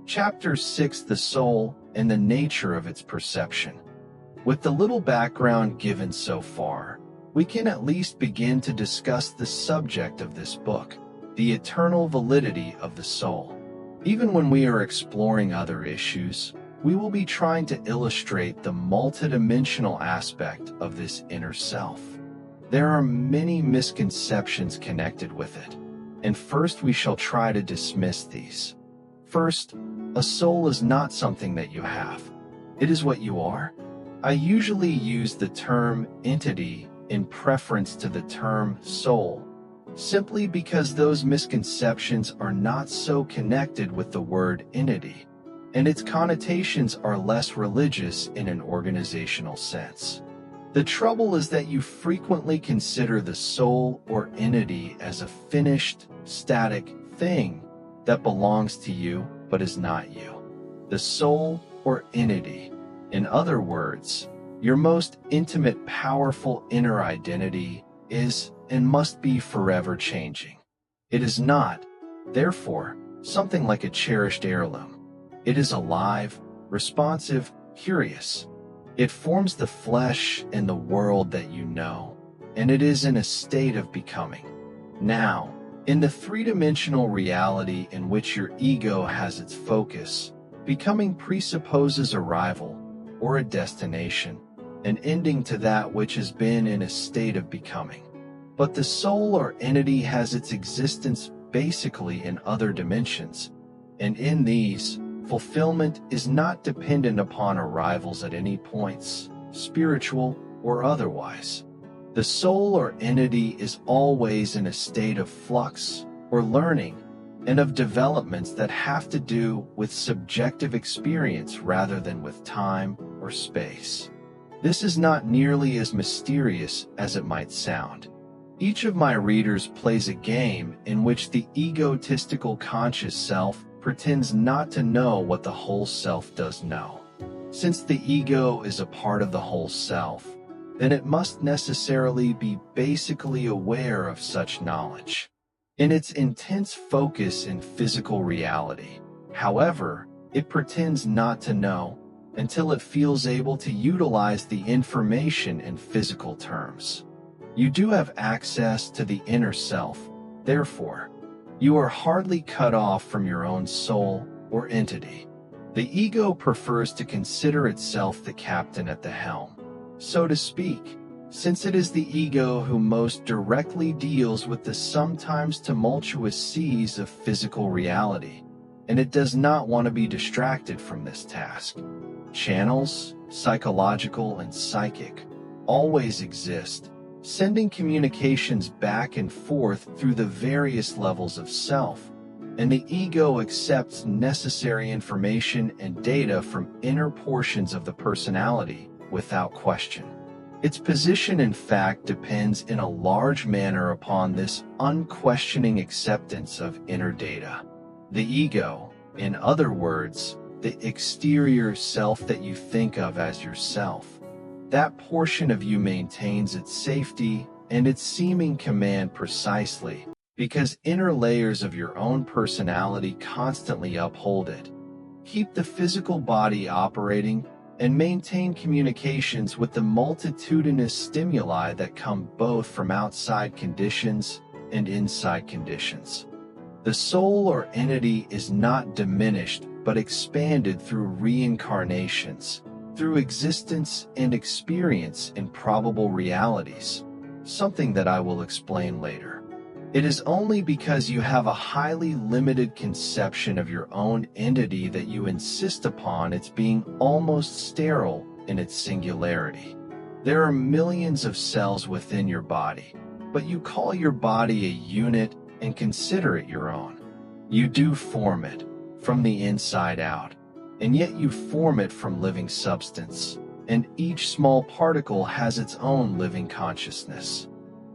Chapter 6: The Soul and the Nature of its Perception. With the little background given so far, we can at least begin to discuss the subject of this book, the eternal validity of the soul. Even when we are exploring other issues, we will be trying to illustrate the multidimensional aspect of this inner self. There are many misconceptions connected with it, and first we shall try to dismiss these. First, a soul is not something that you have. It is what you are. I usually use the term entity in preference to the term soul, simply because those misconceptions are not so connected with the word entity, and its connotations are less religious in an organizational sense. The trouble is that you frequently consider the soul or entity as a finished, static thing that belongs to you but is not you. The soul or entity, in other words, your most intimate, powerful inner identity, is and must be forever changing. It is not, therefore, something like a cherished heirloom. It is alive, responsive, curious. It forms the flesh and the world that you know, and it is in a state of becoming. Now, in the three-dimensional reality in which your ego has its focus, becoming presupposes arrival, or a destination, an ending to that which has been in a state of becoming. But the soul or entity has its existence basically in other dimensions, and in these, fulfillment is not dependent upon arrivals at any points, spiritual or otherwise. The soul or entity is always in a state of flux or learning, and of developments that have to do with subjective experience rather than with time or space. This is not nearly as mysterious as it might sound. Each of my readers plays a game in which the egotistical conscious self pretends not to know what the whole self does know. Since the ego is a part of the whole self, then it must necessarily be basically aware of such knowledge. In its intense focus in physical reality, however, it pretends not to know until it feels able to utilize the information in physical terms. You do have access to the inner self, therefore, you are hardly cut off from your own soul or entity. The ego prefers to consider itself the captain at the helm, so to speak, since it is the ego who most directly deals with the sometimes tumultuous seas of physical reality, and it does not want to be distracted from this task. Channels, psychological and psychic, always exist, sending communications back and forth through the various levels of self, and the ego accepts necessary information and data from inner portions of the personality without question. Its position, in fact, depends in a large manner upon this unquestioning acceptance of inner data. The ego, in other words, the exterior self that you think of as yourself, that portion of you maintains its safety and its seeming command precisely because inner layers of your own personality constantly uphold it, keep the physical body operating, and maintain communications with the multitudinous stimuli that come both from outside conditions and inside conditions. The soul or entity is not diminished but expanded through reincarnations, through existence and experience in probable realities, something that I will explain later. It is only because you have a highly limited conception of your own entity that you insist upon its being almost sterile in its singularity. There are millions of cells within your body, but you call your body a unit and consider it your own. You do form it from the inside out, and yet you form it from living substance, and each small particle has its own living consciousness.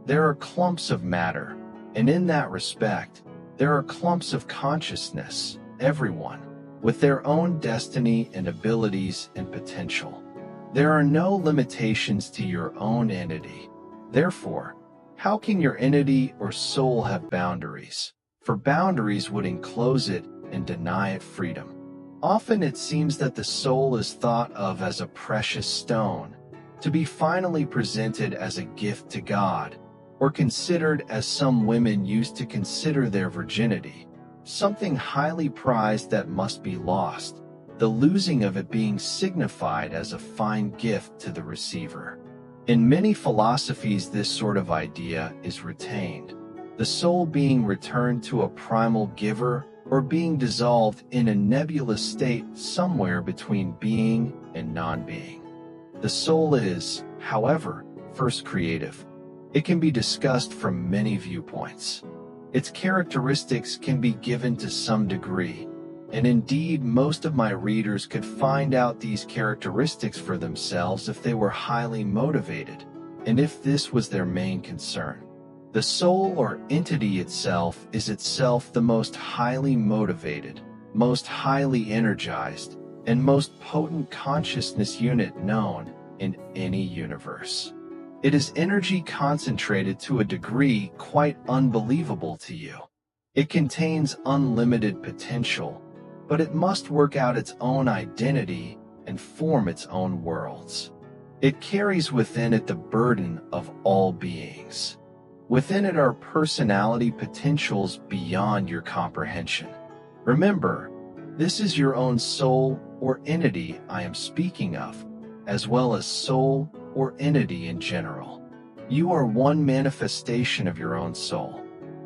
There are clumps of matter, and in that respect, there are clumps of consciousness, everyone, with their own destiny and abilities and potential. There are no limitations to your own entity. Therefore, how can your entity or soul have boundaries? For boundaries would enclose it and deny it freedom. Often it seems that the soul is thought of as a precious stone, to be finally presented as a gift to God, or considered as some women used to consider their virginity, something highly prized that must be lost, the losing of it being signified as a fine gift to the receiver. In many philosophies, this sort of idea is retained, the soul being returned to a primal giver or being dissolved in a nebulous state somewhere between being and non-being. The soul is, however, first creative. It can be discussed from many viewpoints. Its characteristics can be given to some degree, and indeed most of my readers could find out these characteristics for themselves if they were highly motivated, and if this was their main concern. The soul or entity itself is itself the most highly motivated, most highly energized, and most potent consciousness unit known in any universe. It is energy concentrated to a degree quite unbelievable to you. It contains unlimited potential, but it must work out its own identity and form its own worlds. It carries within it the burden of all beings. Within it are personality potentials beyond your comprehension. Remember, this is your own soul or entity I am speaking of, as well as soul or entity in general. You are one manifestation of your own soul.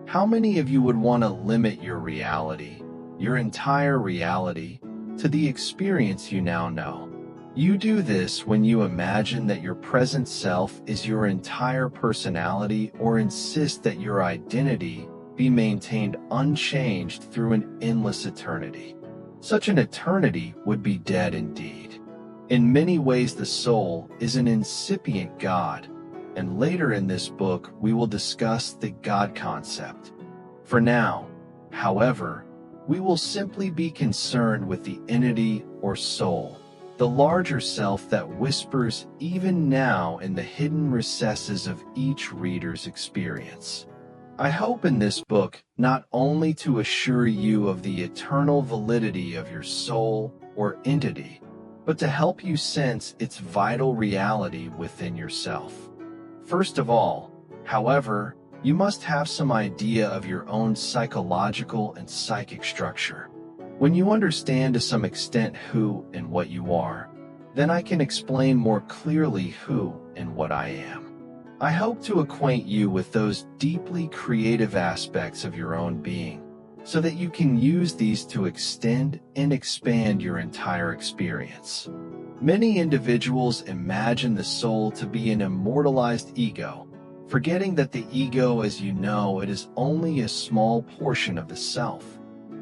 How many of you would want to limit your reality, your entire reality, to the experience you now know? You do this when you imagine that your present self is your entire personality or insist that your identity be maintained unchanged through an endless eternity. Such an eternity would be dead indeed. In many ways, the soul is an incipient God, and later in this book we will discuss the God concept. For now, however, we will simply be concerned with the entity or soul, the larger self that whispers even now in the hidden recesses of each reader's experience. I hope in this book not only to assure you of the eternal validity of your soul or entity, but to help you sense its vital reality within yourself. First of all, however, you must have some idea of your own psychological and psychic structure. When you understand to some extent who and what you are, then I can explain more clearly who and what I am. I hope to acquaint you with those deeply creative aspects of your own being, so that you can use these to extend and expand your entire experience. Many individuals imagine the soul to be an immortalized ego, forgetting that the ego, as you know, it is only a small portion of the self.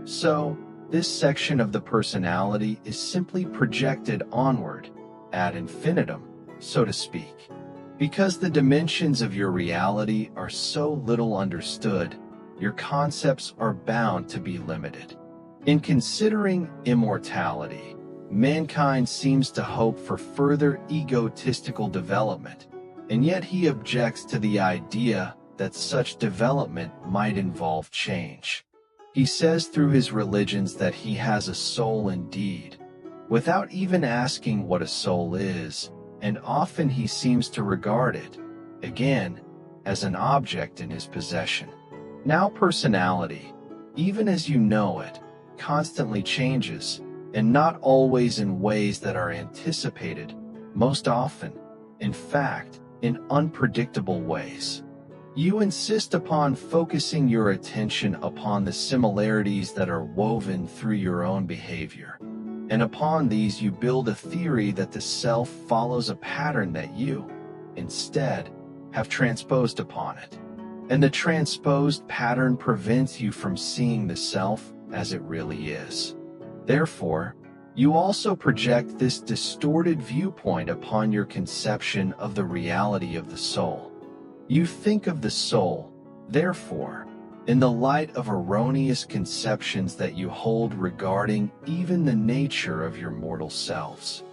So, this section of the personality is simply projected onward, ad infinitum, so to speak. Because the dimensions of your reality are so little understood, your concepts are bound to be limited. In considering immortality, mankind seems to hope for further egotistical development, and yet he objects to the idea that such development might involve change. He says through his religions that he has a soul indeed, without even asking what a soul is, and often he seems to regard it, again, as an object in his possession. Now personality, even as you know it, constantly changes, and not always in ways that are anticipated, most often, in fact, in unpredictable ways. You insist upon focusing your attention upon the similarities that are woven through your own behavior, and upon these you build a theory that the self follows a pattern that you, instead, have transposed upon it. And the transposed pattern prevents you from seeing the self as it really is. Therefore, you also project this distorted viewpoint upon your conception of the reality of the soul. You think of the soul, therefore, in the light of erroneous conceptions that you hold regarding even the nature of your mortal selves.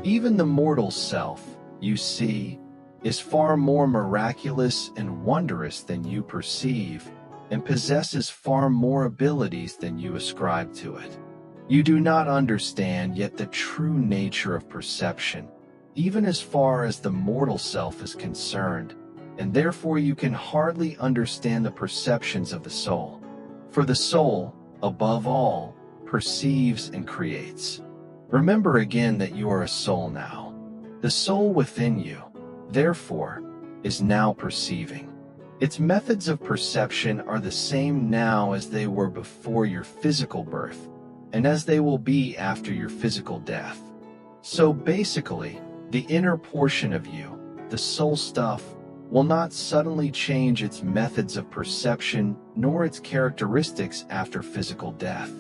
Even the mortal self, you see, is far more miraculous and wondrous than you perceive, and possesses far more abilities than you ascribe to it. You do not understand yet the true nature of perception, even as far as the mortal self is concerned, and therefore you can hardly understand the perceptions of the soul. For the soul, above all, perceives and creates. Remember again that you are a soul now. The soul within you, therefore, is now perceiving. Its methods of perception are the same now as they were before your physical birth, and as they will be after your physical death. So basically, the inner portion of you, the soul stuff, will not suddenly change its methods of perception nor its characteristics after physical death.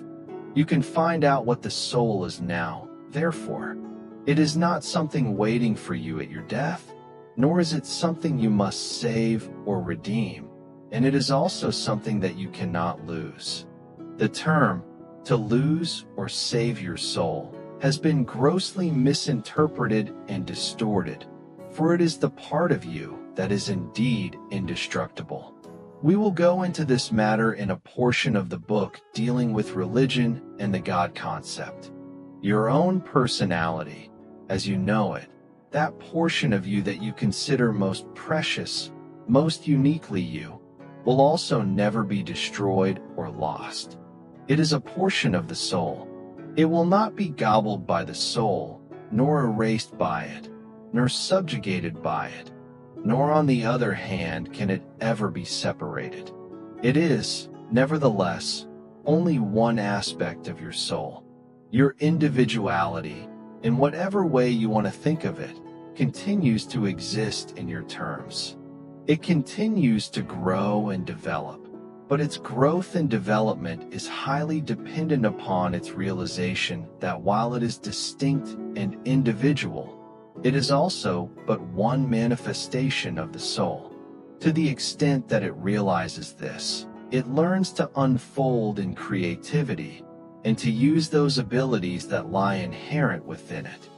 You can find out what the soul is now, therefore. It is not something waiting for you at your death, nor is it something you must save or redeem, and it is also something that you cannot lose. The term, to lose or save your soul, has been grossly misinterpreted and distorted, for it is the part of you that is indeed indestructible. We will go into this matter in a portion of the book dealing with religion and the God concept. Your own personality, as you know it, that portion of you that you consider most precious, most uniquely you, will also never be destroyed or lost. It is a portion of the soul. It will not be gobbled by the soul, nor erased by it, nor subjugated by it, nor on the other hand can it ever be separated. It is, nevertheless, only one aspect of your soul. Your individuality, in whatever way you want to think of it, continues to exist in your terms. It continues to grow and develop, but its growth and development is highly dependent upon its realization that while it is distinct and individual, it is also but one manifestation of the soul. To the extent that it realizes this, it learns to unfold in creativity and to use those abilities that lie inherent within it.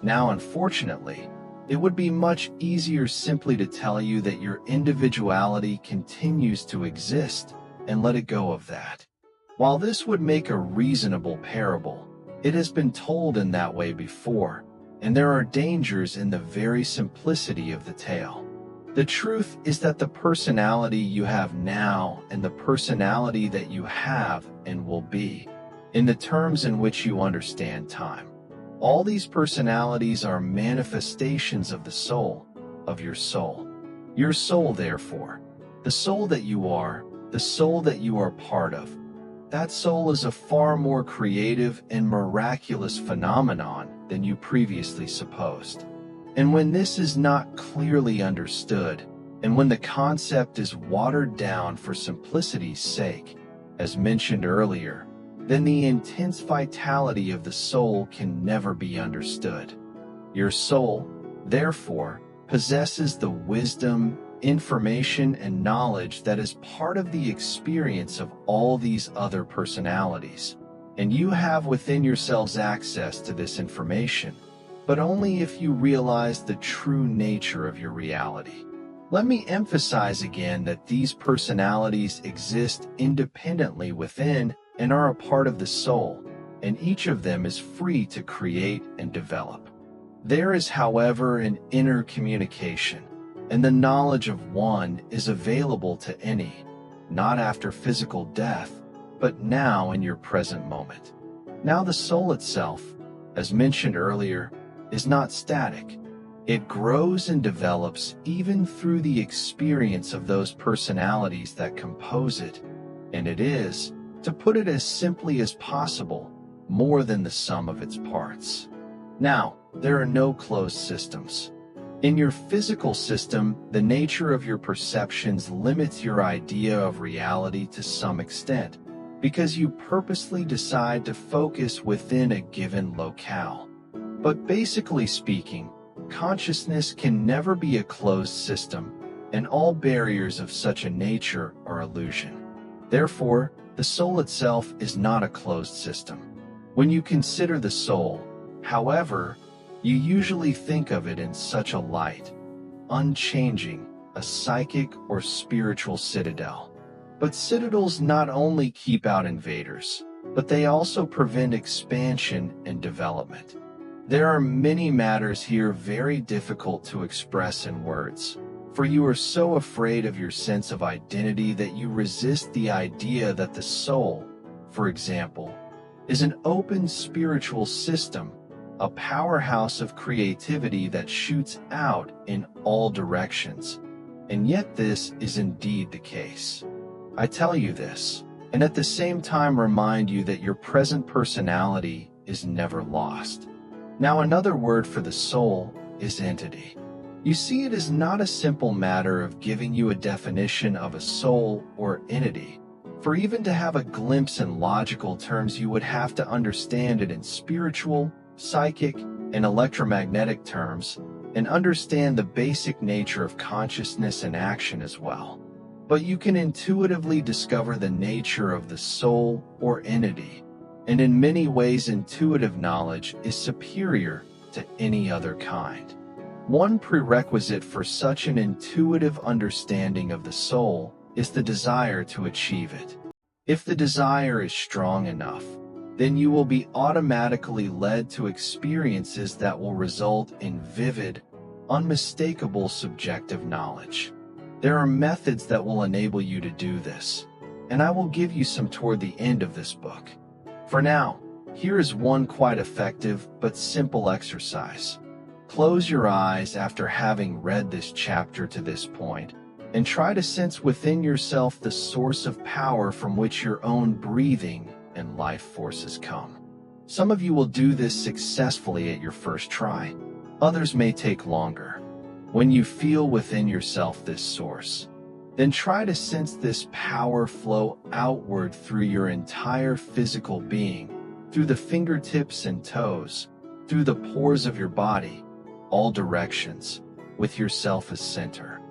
Now, unfortunately, it would be much easier simply to tell you that your individuality continues to exist and let it go of that. While this would make a reasonable parable, it has been told in that way before, and there are dangers in the very simplicity of the tale. The truth is that the personality you have now and the personality that you have and will be, in the terms in which you understand time, all these personalities are manifestations of the soul, of your soul. Your soul, therefore, the soul that you are, the soul that you are part of, that soul is a far more creative and miraculous phenomenon than you previously supposed. And when this is not clearly understood, and when the concept is watered down for simplicity's sake, as mentioned earlier, then the intense vitality of the soul can never be understood. Your soul, therefore, possesses the wisdom, information, and knowledge that is part of the experience of all these other personalities, and you have within yourselves access to this information, but only if you realize the true nature of your reality. Let me emphasize again that these personalities exist independently within and are a part of the soul, and each of them is free to create and develop. There is, however, an inner communication, and the knowledge of one is available to any, not after physical death, but now in your present moment. Now the soul itself, as mentioned earlier, is not static. It grows and develops even through the experience of those personalities that compose it, and it is, to put it as simply as possible, more than the sum of its parts. Now, there are no closed systems. In your physical system, the nature of your perceptions limits your idea of reality to some extent, because you purposely decide to focus within a given locale. But basically speaking, consciousness can never be a closed system, and all barriers of such a nature are illusion. Therefore, the soul itself is not a closed system. When you consider the soul, however, you usually think of it in such a light, unchanging, a psychic or spiritual citadel. But citadels not only keep out invaders, but they also prevent expansion and development. There are many matters here very difficult to express in words, for you are so afraid of your sense of identity that you resist the idea that the soul, for example, is an open spiritual system, a powerhouse of creativity that shoots out in all directions. And yet this is indeed the case. I tell you this, and at the same time remind you that your present personality is never lost. Now, another word for the soul is entity. You see, it is not a simple matter of giving you a definition of a soul or entity. For even to have a glimpse in logical terms, you would have to understand it in spiritual, psychic, and electromagnetic terms, and understand the basic nature of consciousness and action as well. But you can intuitively discover the nature of the soul or entity. And in many ways, intuitive knowledge is superior to any other kind. One prerequisite for such an intuitive understanding of the soul is the desire to achieve it. If the desire is strong enough, then you will be automatically led to experiences that will result in vivid, unmistakable subjective knowledge. There are methods that will enable you to do this, and I will give you some toward the end of this book. For now, here is one quite effective but simple exercise. Close your eyes after having read this chapter to this point, and try to sense within yourself the source of power from which your own breathing and life forces come. Some of you will do this successfully at your first try. Others may take longer. When you feel within yourself this source, then try to sense this power flow outward through your entire physical being, through the fingertips and toes, through the pores of your body, all directions, with yourself as center.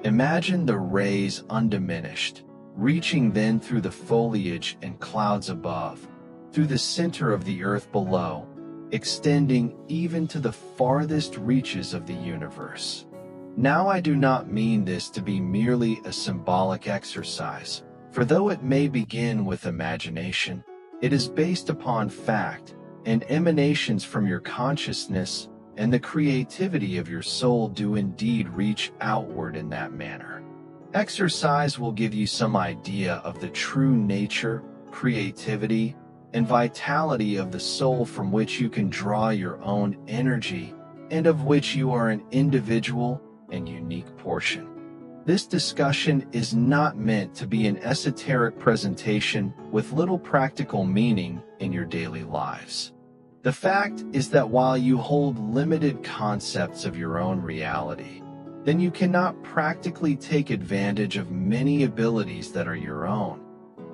Imagine the rays undiminished, reaching then through the foliage and clouds above, through the center of the earth below, extending even to the farthest reaches of the universe. Now, I do not mean this to be merely a symbolic exercise, for though it may begin with imagination, it is based upon fact and emanations from your consciousness, and the creativity of your soul do indeed reach outward in that manner. Exercise will give you some idea of the true nature, creativity, and vitality of the soul from which you can draw your own energy, and of which you are an individual and unique portion. This discussion is not meant to be an esoteric presentation with little practical meaning in your daily lives. The fact is that while you hold limited concepts of your own reality, then you cannot practically take advantage of many abilities that are your own.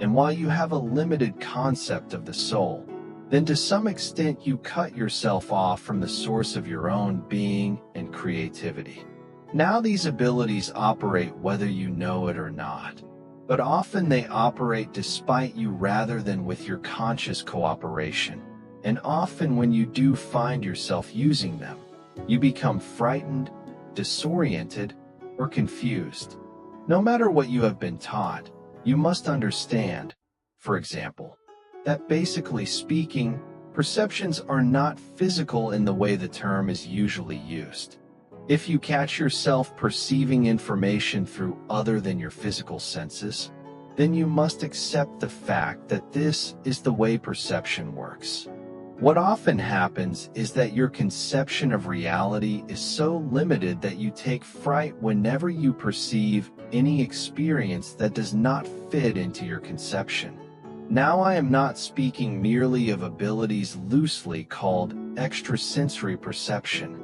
And while you have a limited concept of the soul, then to some extent you cut yourself off from the source of your own being and creativity. Now, these abilities operate whether you know it or not, but often they operate despite you rather than with your conscious cooperation. And often when you do find yourself using them, you become frightened, disoriented, or confused. No matter what you have been taught, you must understand, for example, that basically speaking, perceptions are not physical in the way the term is usually used. If you catch yourself perceiving information through other than your physical senses, then you must accept the fact that this is the way perception works. What often happens is that your conception of reality is so limited that you take fright whenever you perceive any experience that does not fit into your conception. Now, I am not speaking merely of abilities loosely called extrasensory perception.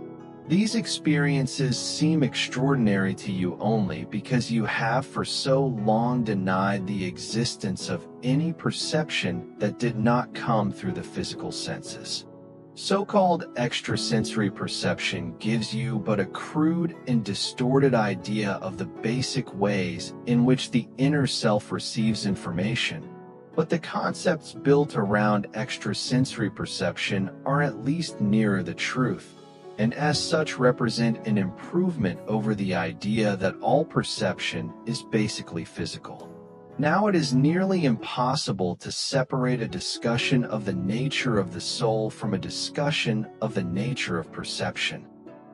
These experiences seem extraordinary to you only because you have for so long denied the existence of any perception that did not come through the physical senses. So-called extrasensory perception gives you but a crude and distorted idea of the basic ways in which the inner self receives information, but the concepts built around extrasensory perception are at least nearer the truth, and as such represent an improvement over the idea that all perception is basically physical. Now it is nearly impossible to separate a discussion of the nature of the soul from a discussion of the nature of perception.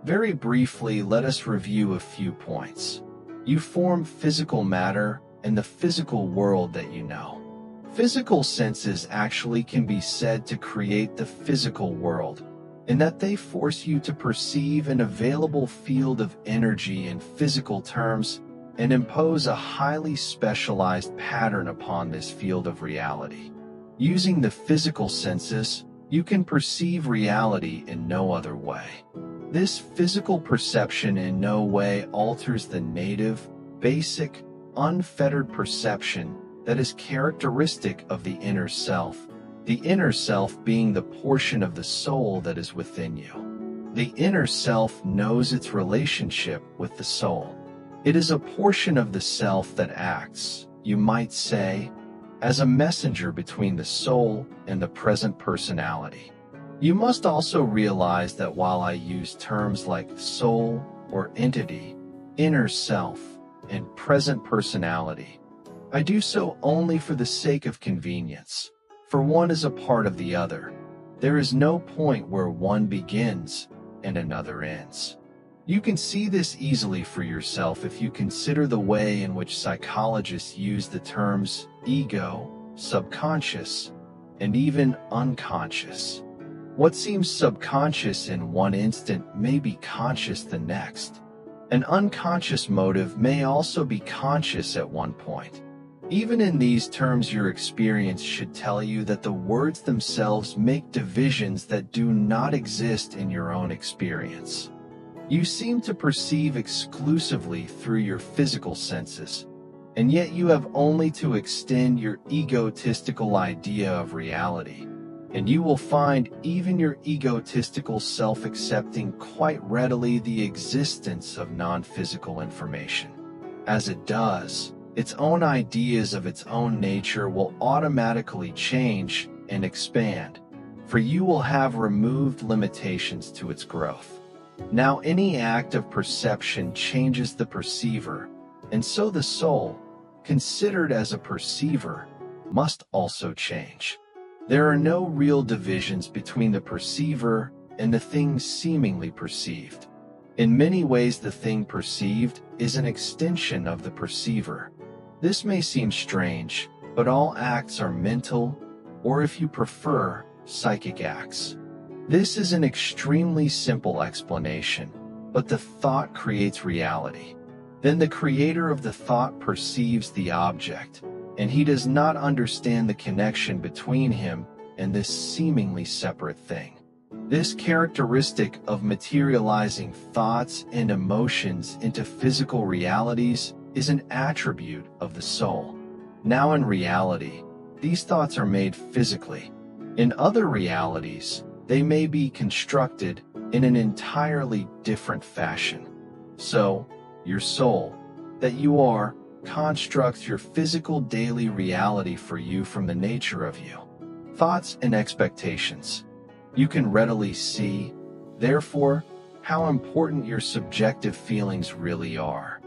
Very briefly, let us review a few points. You form physical matter and the physical world that you know. Physical senses actually can be said to create the physical world, in that they force you to perceive an available field of energy in physical terms and impose a highly specialized pattern upon this field of reality. Using the physical senses, you can perceive reality in no other way. This physical perception in no way alters the native, basic, unfettered perception that is characteristic of the inner self, the inner self being the portion of the soul that is within you. The inner self knows its relationship with the soul. It is a portion of the self that acts, you might say, as a messenger between the soul and the present personality. You must also realize that while I use terms like soul or entity, inner self, and present personality, I do so only for the sake of convenience, for one is a part of the other. There is no point where one begins and another ends. You can see this easily for yourself if you consider the way in which psychologists use the terms ego, subconscious, and even unconscious. What seems subconscious in one instant may be conscious the next. An unconscious motive may also be conscious at one point. Even in these terms, your experience should tell you that the words themselves make divisions that do not exist in your own experience. You seem to perceive exclusively through your physical senses, and yet you have only to extend your egotistical idea of reality, and you will find even your egotistical self accepting quite readily the existence of non-physical information. As it does, its own ideas of its own nature will automatically change and expand, for you will have removed limitations to its growth. Now any act of perception changes the perceiver, and so the soul, considered as a perceiver, must also change. There are no real divisions between the perceiver and the thing seemingly perceived. In many ways, the thing perceived is an extension of the perceiver. This may seem strange, but all acts are mental, or if you prefer, psychic acts. This is an extremely simple explanation, but the thought creates reality. Then the creator of the thought perceives the object, and he does not understand the connection between him and this seemingly separate thing. This characteristic of materializing thoughts and emotions into physical realities is an attribute of the soul. Now in reality, these thoughts are made physically. In other realities, they may be constructed in an entirely different fashion. So, your soul, that you are, constructs your physical daily reality for you from the nature of you. Thoughts and expectations. You can readily see, therefore, how important your subjective feelings really are.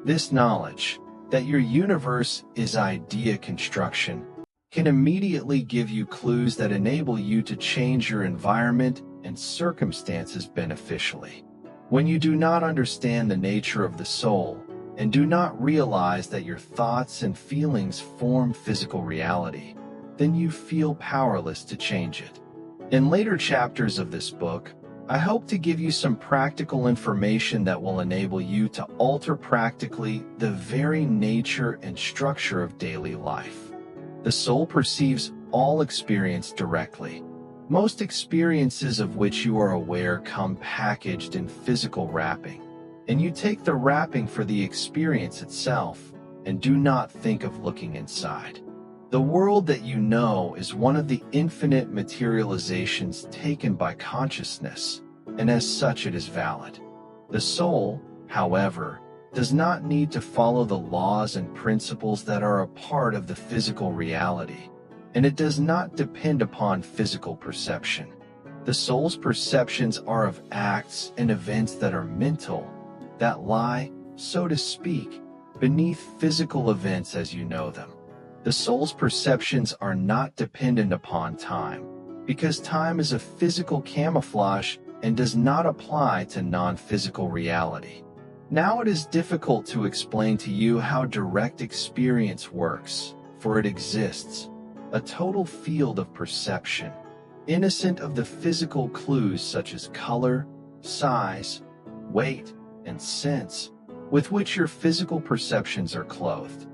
This knowledge, that your universe is idea construction, can immediately give you clues that enable you to change your environment and circumstances beneficially. When you do not understand the nature of the soul, and do not realize that your thoughts and feelings form physical reality, then you feel powerless to change it. In later chapters of this book, I hope to give you some practical information that will enable you to alter practically the very nature and structure of daily life. The soul perceives all experience directly. Most experiences of which you are aware come packaged in physical wrapping, and you take the wrapping for the experience itself and do not think of looking inside. The world that you know is one of the infinite materializations taken by consciousness, and as such it is valid. The soul, however, does not need to follow the laws and principles that are a part of the physical reality, and it does not depend upon physical perception. The soul's perceptions are of acts and events that are mental, that lie, so to speak, beneath physical events as you know them. The soul's perceptions are not dependent upon time, because time is a physical camouflage and does not apply to non-physical reality. Now it is difficult to explain to you how direct experience works, for it exists, a total field of perception, innocent of the physical clues such as color, size, weight, and sense, with which your physical perceptions are clothed.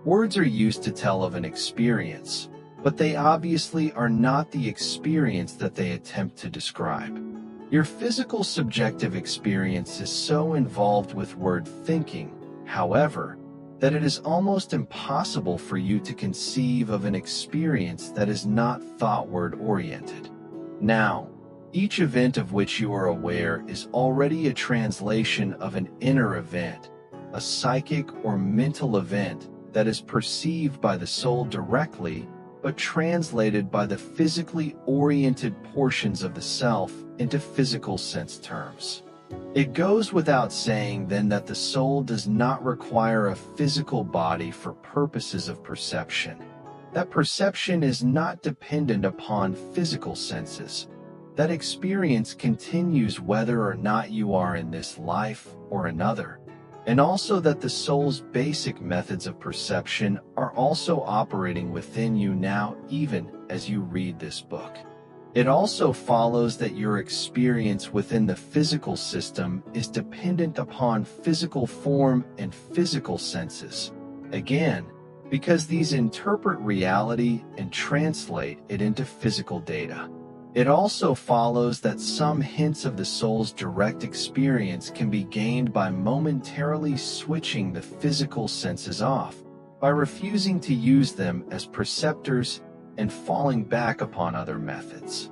Words are used to tell of an experience, but they obviously are not the experience that they attempt to describe. Your physical subjective experience is so involved with word thinking, however, that it is almost impossible for you to conceive of an experience that is not thought-word oriented. Now, each event of which you are aware is already a translation of an inner event, a psychic or mental event that is perceived by the soul directly, but translated by the physically oriented portions of the self into physical sense terms. It goes without saying then that the soul does not require a physical body for purposes of perception. That perception is not dependent upon physical senses. That experience continues whether or not you are in this life or another. And also that the soul's basic methods of perception are also operating within you now even as you read this book. It also follows that your experience within the physical system is dependent upon physical form and physical senses. Again, because these interpret reality and translate it into physical data. It also follows that some hints of the soul's direct experience can be gained by momentarily switching the physical senses off, by refusing to use them as perceptors and falling back upon other methods.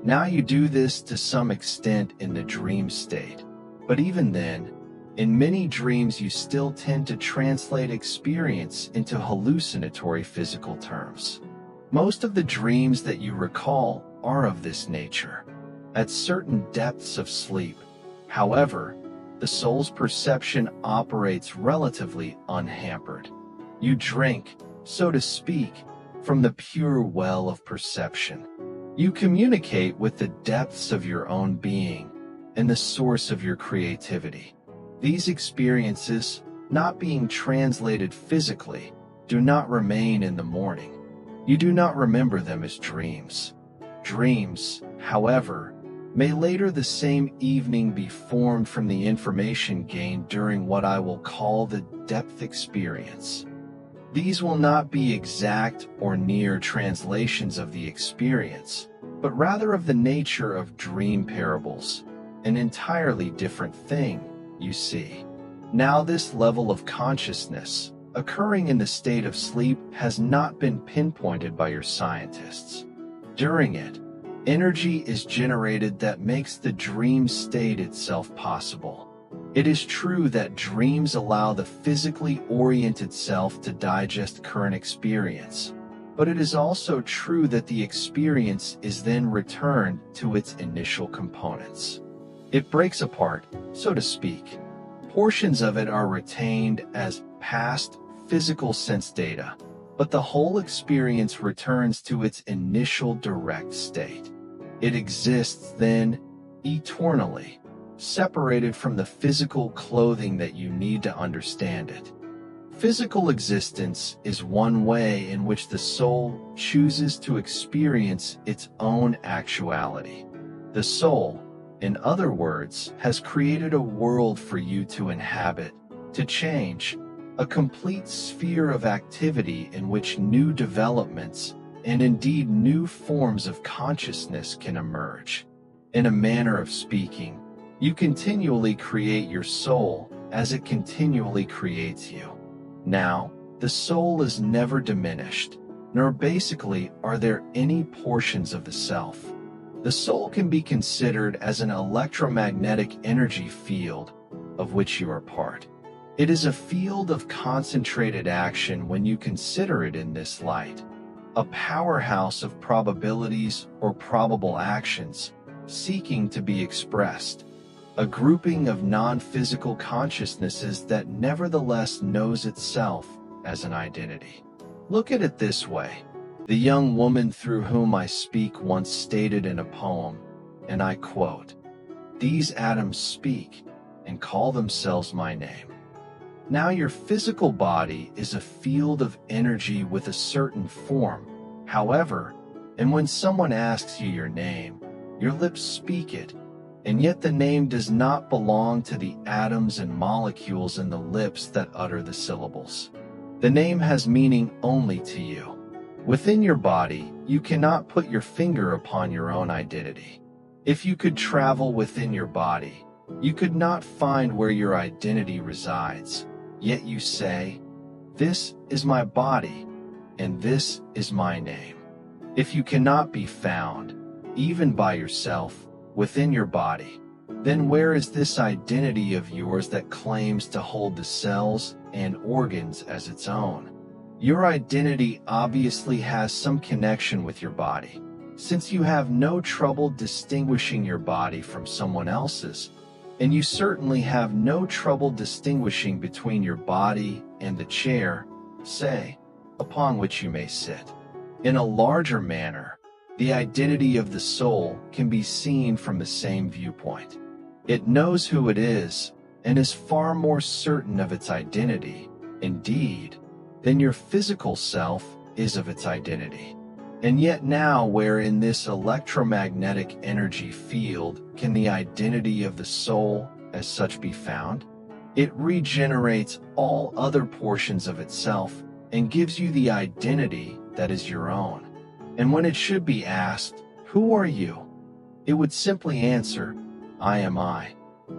Now you do this to some extent in the dream state, but even then, in many dreams you still tend to translate experience into hallucinatory physical terms. Most of the dreams that you recall are of this nature. At certain depths of sleep, however, the soul's perception operates relatively unhampered. You drink, so to speak, from the pure well of perception. You communicate with the depths of your own being and the source of your creativity. These experiences, not being translated physically, do not remain in the morning. You do not remember them as dreams. Dreams, however, may later the same evening be formed from the information gained during what I will call the depth experience. These will not be exact or near translations of the experience, but rather of the nature of dream parables, an entirely different thing, you see. Now this level of consciousness, occurring in the state of sleep, has not been pinpointed by your scientists. During it, energy is generated that makes the dream state itself possible. It is true that dreams allow the physically oriented self to digest current experience, but it is also true that the experience is then returned to its initial components. It breaks apart, so to speak. Portions of it are retained as past physical sense data, but the whole experience returns to its initial direct state. It exists then, eternally, separated from the physical clothing that you need to understand it. Physical existence is one way in which the soul chooses to experience its own actuality. The soul, in other words, has created a world for you to inhabit, to change, a complete sphere of activity in which new developments and indeed new forms of consciousness can emerge. In a manner of speaking, you continually create your soul as it continually creates you. Now, the soul is never diminished, nor basically are there any portions of the self. The soul can be considered as an electromagnetic energy field of which you are part. It is a field of concentrated action when you consider it in this light, a powerhouse of probabilities or probable actions seeking to be expressed, a grouping of non-physical consciousnesses that nevertheless knows itself as an identity. Look at it this way. The young woman through whom I speak once stated in a poem, and I quote, "These atoms speak and call themselves my name." Now your physical body is a field of energy with a certain form. However, and when someone asks you your name, your lips speak it, and yet the name does not belong to the atoms and molecules in the lips that utter the syllables. The name has meaning only to you. Within your body, you cannot put your finger upon your own identity. If you could travel within your body, you could not find where your identity resides. Yet you say, "This is my body, and this is my name." If you cannot be found, even by yourself, within your body, then where is this identity of yours that claims to hold the cells and organs as its own? Your identity obviously has some connection with your body, since you have no trouble distinguishing your body from someone else's, and you certainly have no trouble distinguishing between your body and the chair, say, upon which you may sit. In a larger manner, the identity of the soul can be seen from the same viewpoint. It knows who it is and is far more certain of its identity, indeed, than your physical self is of its identity. And yet now, where in this electromagnetic energy field can the identity of the soul as such be found? It regenerates all other portions of itself and gives you the identity that is your own. And when it should be asked, "Who are you?" it would simply answer, "I am I,"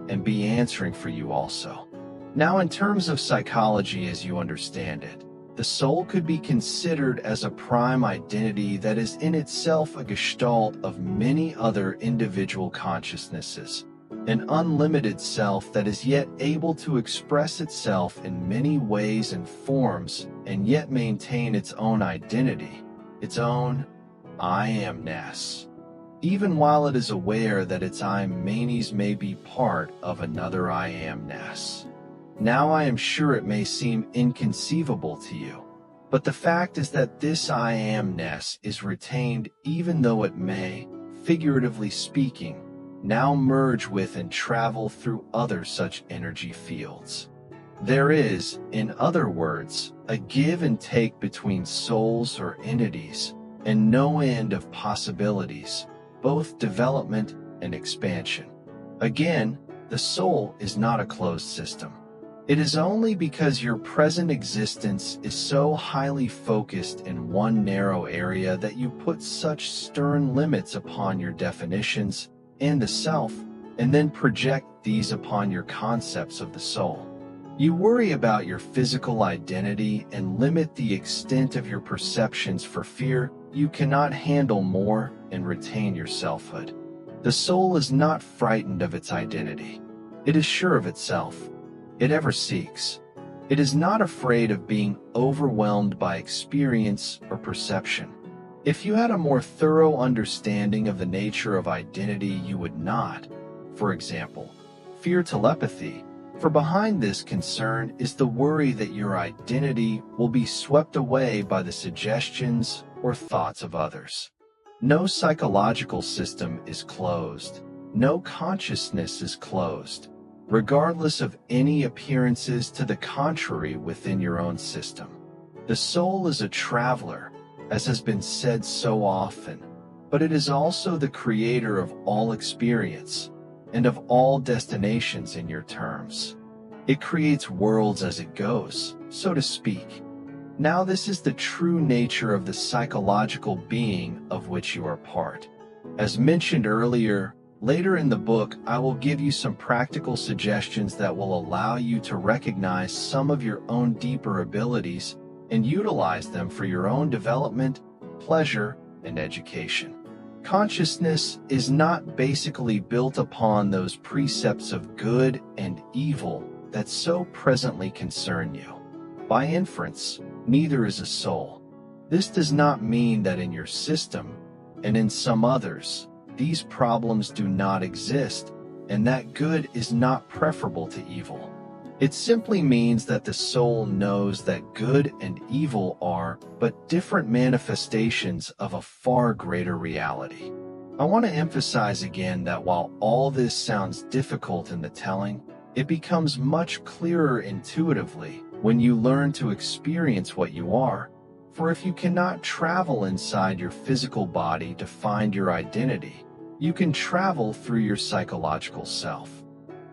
and be answering for you also. Now, in terms of psychology as you understand it, the soul could be considered as a prime identity that is in itself a gestalt of many other individual consciousnesses, an unlimited self that is yet able to express itself in many ways and forms and yet maintain its own identity, its own I amness, even while it is aware that its I manes may be part of another I amness. Now I am sure it may seem inconceivable to you, but the fact is that this I amness is retained even though it may, figuratively speaking, now merge with and travel through other such energy fields. There is, in other words, a give and take between souls or entities, and no end of possibilities, both development and expansion. Again, the soul is not a closed system. It is only because your present existence is so highly focused in one narrow area that you put such stern limits upon your definitions and the self, and then project these upon your concepts of the soul. You worry about your physical identity and limit the extent of your perceptions for fear you cannot handle more and retain your selfhood. The soul is not frightened of its identity. It is sure of itself. It ever seeks. It is not afraid of being overwhelmed by experience or perception. If you had a more thorough understanding of the nature of identity, you would not, for example, fear telepathy, for behind this concern is the worry that your identity will be swept away by the suggestions or thoughts of others. No psychological system is closed. No consciousness is closed, regardless of any appearances to the contrary within your own system. The soul is a traveler, as has been said so often, but it is also the creator of all experience and of all destinations in your terms. It creates worlds as it goes, so to speak. Now this is the true nature of the psychological being of which you are part. As mentioned earlier, later in the book, I will give you some practical suggestions that will allow you to recognize some of your own deeper abilities and utilize them for your own development, pleasure, and education. Consciousness is not basically built upon those precepts of good and evil that so presently concern you. By inference, neither is a soul. This does not mean that in your system, and in some others, these problems do not exist, and that good is not preferable to evil. It simply means that the soul knows that good and evil are but different manifestations of a far greater reality. I want to emphasize again that while all this sounds difficult in the telling, it becomes much clearer intuitively when you learn to experience what you are. For if you cannot travel inside your physical body to find your identity, you can travel through your psychological self.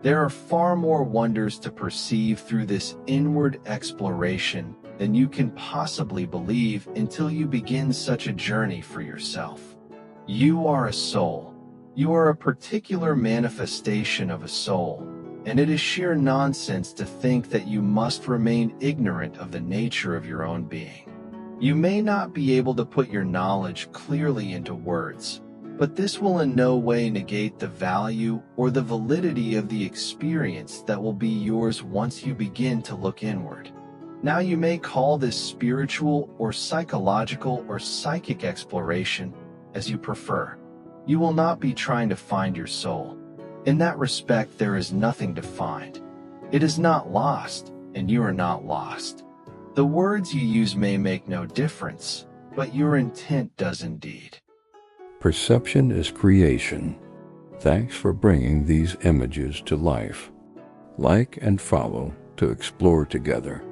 There are far more wonders to perceive through this inward exploration than you can possibly believe until you begin such a journey for yourself. You are a soul. You are a particular manifestation of a soul, and it is sheer nonsense to think that you must remain ignorant of the nature of your own being. You may not be able to put your knowledge clearly into words, but this will in no way negate the value or the validity of the experience that will be yours once you begin to look inward. Now you may call this spiritual or psychological or psychic exploration, as you prefer. You will not be trying to find your soul. In that respect, there is nothing to find. It is not lost, and you are not lost. The words you use may make no difference, but your intent does indeed. Perception is creation. Thanks for bringing these images to life. Like and follow to explore together.